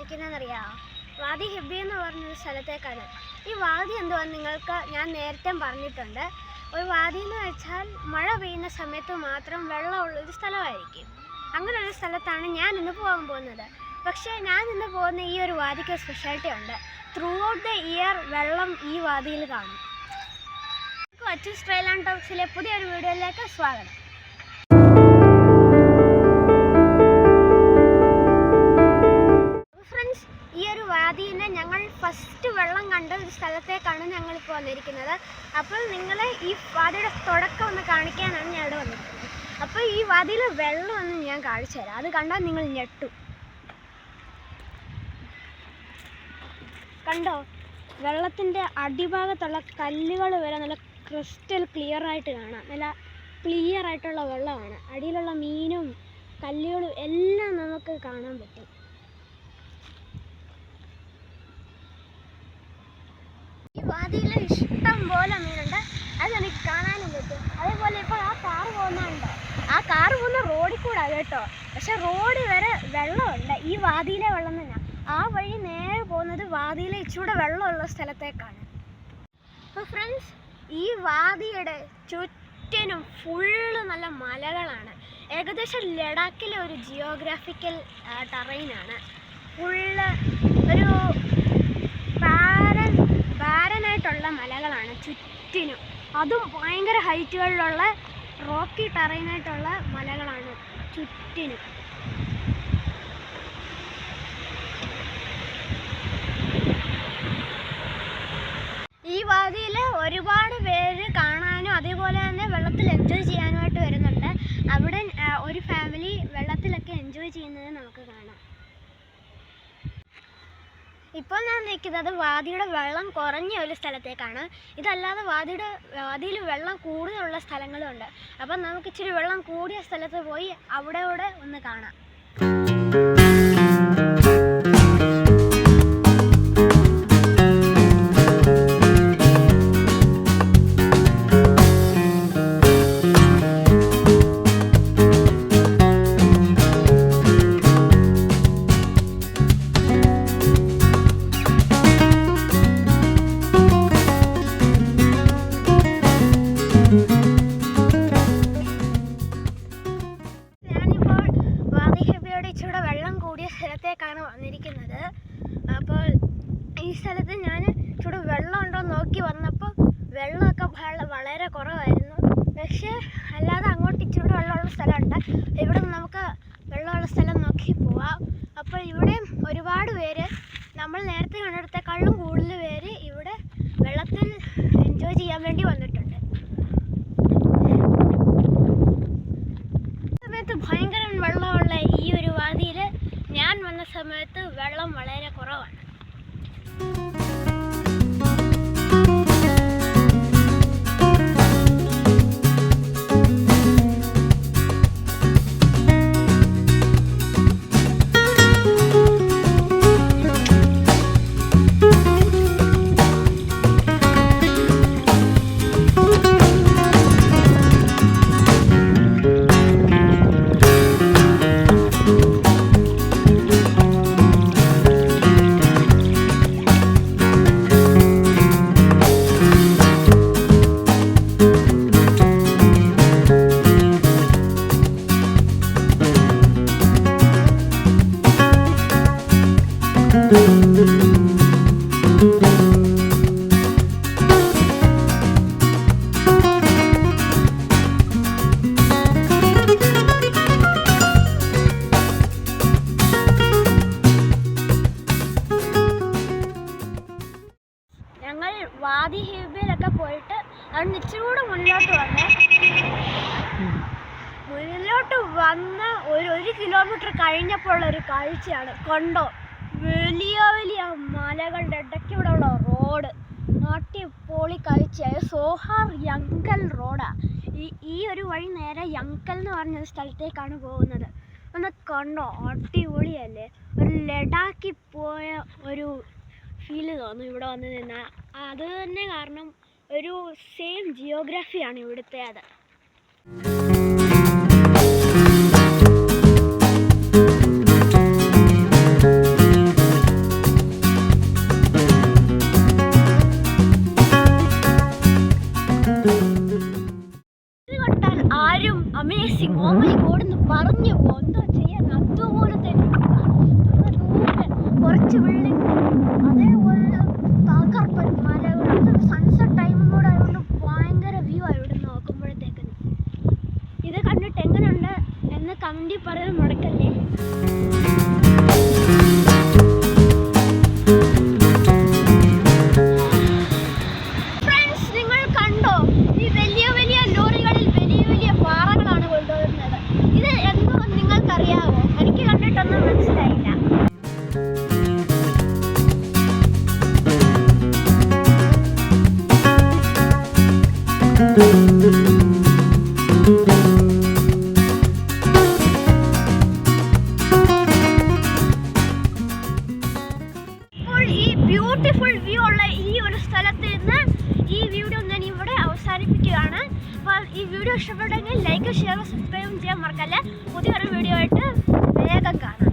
നിൽക്കുന്നതെന്നറിയാമോ? വാദി ഹിബി എന്ന് പറഞ്ഞൊരു സ്ഥലത്തേക്കാണ്. ഈ വാദി എന്തുവാന്ന് നിങ്ങൾക്ക് ഞാൻ നേരത്തെ പറഞ്ഞിട്ടുണ്ട്. ഒരു വാദി എന്ന് വെച്ചാൽ മഴ പെയ്യുന്ന സമയത്ത് മാത്രം വെള്ളമുള്ളൊരു സ്ഥലമായിരിക്കും. അങ്ങനെ ഒരു സ്ഥലത്താണ് ഞാൻ ഇന്ന് പോകാൻ പോകുന്നത്. പക്ഷേ ഞാൻ ഇന്ന് പോകുന്ന ഈ ഒരു വാദിക്ക് സ്പെഷ്യാലിറ്റി ഉണ്ട്. ത്രൂ ഔട്ട് ദ ഇയർ വെള്ളം ഈ വാദിയിൽ കാണും. അച്ചൂസ് ട്രെയിൽ ആൻഡ് ടോക്സിലെ പുതിയൊരു വീഡിയോയിലേക്ക് സ്വാഗതം. ഫ്രണ്ട്സ്, ഈ ഒരു വാദിയിൽ ഞങ്ങൾ ഫസ്റ്റ് വെള്ളം കണ്ട ഒരു സ്ഥലത്തേക്കാണ് ഞങ്ങളിപ്പോൾ വന്നിരിക്കുന്നത്. അപ്പോൾ നിങ്ങളെ ഈ വാദിയുടെ തുടക്കം ഒന്ന് കാണിക്കാനാണ് ഞാൻ ഇവിടെ വന്നിരിക്കുന്നത്. അപ്പോൾ ഈ വാദിയിൽ വെള്ളം ഒന്ന് ഞാൻ കാണിച്ചു തരാം. അത് കണ്ടാൽ നിങ്ങൾ ഞെട്ടും. കണ്ടോ, വെള്ളത്തിൻ്റെ അടിഭാഗത്തുള്ള കല്ലുകൾ വരെ നല്ല ക്രിസ്റ്റൽ ക്ലിയർ ആയിട്ട് കാണാം. നല്ല ക്ലിയർ ആയിട്ടുള്ള വെള്ളമാണ്. അടിയിലുള്ള മീനും കല്ലുകളും എല്ലാം നമുക്ക് കാണാൻ പറ്റും. ഈ വാദിയിൽ ഇഷ്ടം പോലെ മീനുണ്ട്. അത് എനിക്ക് കാണാനും പറ്റും. അതേപോലെ ഇപ്പോൾ ആ കാറ് പോകുന്നുണ്ടോ, ആ കാറ് പോകുന്ന റോഡിൽ കൂടെ കേട്ടോ. പക്ഷെ റോഡ് വരെ വെള്ളമുണ്ട്. ഈ വാദിയിലെ വെള്ളം തന്നെ. ആ വഴി നേരെ പോകുന്നത് വാദിയിലെ ഇച്ചിരി വെള്ളമുള്ള സ്ഥലത്തേക്കാണ്. അപ്പോൾ ഫ്രണ്ട്സ്, ഈ വാദിയുടെ ചുറ്റിനും ഫുള്ള് നല്ല മലകളാണ്. ഏകദേശം ലഡാക്കിലെ ഒരു ജിയോഗ്രാഫിക്കൽ ടെറൈനാണ്. ഫുള്ള് ഒരു ബാരനായിട്ടുള്ള മലകളാണ് ചുറ്റിനും. അതും ഭയങ്കര ഹൈറ്റുകളിലുള്ള റോക്കി ടെറൈനായിട്ടുള്ള മലകളാണ് ചുറ്റിനും. ഈ വാദിയിൽ ഒരുപാട് പേര് കാണാനും അതേപോലെ തന്നെ വെള്ളത്തിൽ എൻജോയ് ചെയ്യാനുമായിട്ട് വരുന്നുണ്ട്. അവിടെ ഒരു ഫാമിലി വെള്ളത്തിലൊക്കെ എൻജോയ് ചെയ്യുന്നത് നമുക്ക് കാണാം. ഇപ്പോൾ ഞാൻ നിൽക്കുന്നത് വാദിയുടെ വെള്ളം കുറഞ്ഞ ഒരു സ്ഥലത്തേക്കാണ്. ഇതല്ലാതെ വാദിയിൽ വെള്ളം കൂടുതലുള്ള സ്ഥലങ്ങളുണ്ട്. അപ്പം നമുക്ക് ഇച്ചിരി വെള്ളം കൂടിയ സ്ഥലത്ത് പോയി അവിടെ ഒന്ന് കാണാം. ഇച്ചിരി വെള്ളം കൂടിയ സ്ഥലത്തേക്കാണ് വന്നിരിക്കുന്നത്. അപ്പോൾ ഈ സ്ഥലത്ത് ഞാൻ ഇച്ചിരി വെള്ളം ഉണ്ടോ നോക്കി വന്നപ്പോൾ വെള്ളമൊക്കെ വളരെ കുറവായിരുന്നു. പക്ഷേ അല്ലാതെ അങ്ങോട്ട് ഇച്ചിരി വെള്ളമുള്ള സ്ഥലമുണ്ട്. ഇവിടെ നമുക്ക് വെള്ളമുള്ള സ്ഥലം നോക്കി പോവാം. അപ്പോൾ ഇവിടെ ഒരുപാട് പേര്, നമ്മൾ നേരത്തെ കണ്ടിടത്തേക്കാളും കൂടുതൽ പേര് ഇവിടെ വെള്ളത്തിൽ എൻജോയ് ചെയ്യാൻ വേണ്ടി വന്നിട്ടുണ്ട്. ഭയങ്കര വെള്ളമുള്ള ഈ ഒരു വാദിയിൽ ഞാൻ വന്ന സമയത്ത് വെള്ളം വളരെ കുറവാണ്. ഞങ്ങൾ വാദി ഹിബിയിലൊക്കെ പോയിട്ട് അവിടെ ഇച്ചിരി മുന്നിലോട്ട് വന്ന ഒരു കിലോമീറ്റർ കഴിഞ്ഞപ്പോൾ ഒരു കാഴ്ചയാണ്. കണ്ടോ, വലിയ വലിയ മലകളുടെ ഇടയ്ക്കൂടെ ഉള്ള റോഡ്. അടിപൊളി കാഴ്ചയായ സോഹാർ യങ്കൽ റോഡാണ്. ഈ ഒരു വഴി നേരെ യങ്കൽ എന്ന് പറഞ്ഞൊരു സ്ഥലത്തേക്കാണ് പോകുന്നത്. ഒന്ന് കണ്ടോ, അടിപൊളിയല്ലേ? ഒരു ലഡാക്കിൽ പോയ ഒരു ഫീല് തോന്നും ഇവിടെ വന്ന് നിന്നാൽ. അത് തന്നെ കാരണം ഒരു സെയിം ജിയോഗ്രാഫിയാണ് ഇവിടുത്തെ. അത് റിച്ച് ബിൽഡിംഗ്, അതേപോലെ തകർപ്പൻ മലകൾ. അത് സൺസെറ്റ് ടൈമും കൂടെ ആയതുകൊണ്ട് ഭയങ്കര വ്യൂ ആയി ഇവിടെ നോക്കുമ്പോഴത്തേക്ക്. ഇത് കണ്ടിട്ട് എങ്ങനെയുണ്ട് എന്ന് കമന്റിൽ പറയാൻ മറക്കല്ലേ. ഫ്രണ്ട്സ്, നിങ്ങൾ കണ്ടോ? ഈ വലിയ വലിയ ലോറികളിൽ വലിയ വലിയ പാറകളാണ് കൊണ്ടുവരുന്നത്. ഇത് എന്തോ നിങ്ങൾക്കറിയാവോ? എനിക്ക് കണ്ടിട്ടൊന്നും മനസ്സിലായില്ല. ബ്യൂട്ടിഫുൾ വ്യൂ ഉള്ള ഈ ഒരു സ്ഥലത്ത് നിന്ന് ഈ വീഡിയോ ഞാൻ ഇവിടെ അവസാനിപ്പിക്കുകയാണ്. അപ്പോൾ ഈ വീഡിയോ ഇഷ്ടപ്പെട്ടെങ്കിൽ ലൈക്ക്, ഷെയർ, സബ്സ്ക്രൈബ് ചെയ്യാൻ മറക്കല്ലേ. പുതിയൊരു വീഡിയോ ആയിട്ട് വേഗം കാണാം.